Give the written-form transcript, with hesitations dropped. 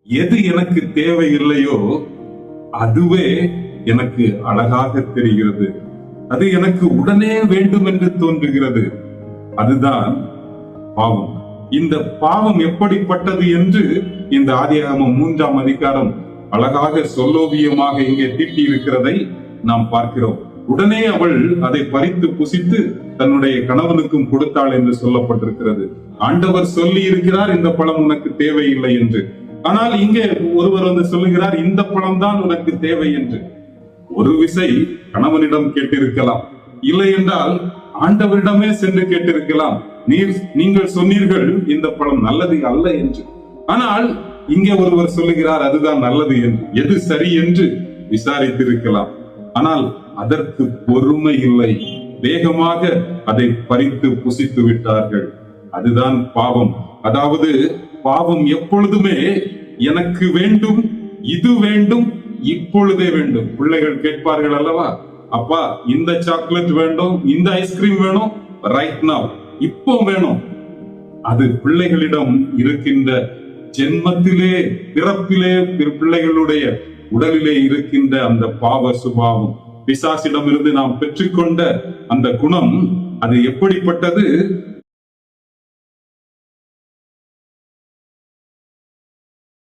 எது எனக்கு தேவையில்லையோ அதுவே எனக்கு அழகாக தெரிகிறது. அது எனக்கு உடனே வேண்டும் என்று தோன்றுகிறது. அதுதான் பாவம். இந்த பாவம் எப்படிப்பட்டது என்று இந்த ஆதியாகமம் 3ஆம் அதிகாரம் அழகாக சொல்லோவியமாக இங்கே தீட்டி இருக்கிறதை நாம் பார்க்கிறோம். உடனே அவள் அதை பறித்து புசித்து தன்னுடைய கணவனுக்கும் கொடுத்தாள் என்று சொல்லப்பட்டிருக்கிறது. ஆண்டவர் சொல்லி இருக்கிறார், இந்த பழம் உனக்கு தேவையில்லை என்று. ஆனால் இங்கே ஒருவர் வந்து சொல்லுகிறார், இந்த பழம் தான் உனக்கு தேவை என்று. ஒரு விசை கணவனிடம் கேட்டிருக்கலாம், இல்லை என்றால் ஆண்டவரிடமே சென்று கேட்டிருக்கலாம். நீங்கள் சொன்னீர்கள் இந்த பழம் நல்லது அல்ல என்று. ஆனால் இங்கே ஒருவர் சொல்லுகிறார் அதுதான் நல்லது என்று. எது சரி என்று விசாரித்திருக்கலாம். ஆனால் அதற்கு பொறுமை இல்லை. வேகமாக அதை பறித்து புசித்து விட்டார்கள். அதுதான் பாவம். அதாவது பாவம் எப்பொழுதுமே எனக்கு வேண்டும், இது வேண்டும், இப்பொழுதே வேண்டும். பிள்ளைகள் கேட்பார்கள் அல்லவா, அப்பா இந்த சாக்லேட் வேண்டும், இந்த ஐஸ்கிரீம் வேணும், ரைட் நவ், இப்போ வேணும். அது பிள்ளைகளிடம் இருக்கின்ற ஜென்மத்திலே பிறப்பிலே பிள்ளைகளுடைய உடலிலே இருக்கின்ற அந்த பாவ சுபாவம். பிசாசிடம் இருந்து நாம் பெற்றுக்கொண்ட அந்த குணம் அது எப்படிப்பட்டது?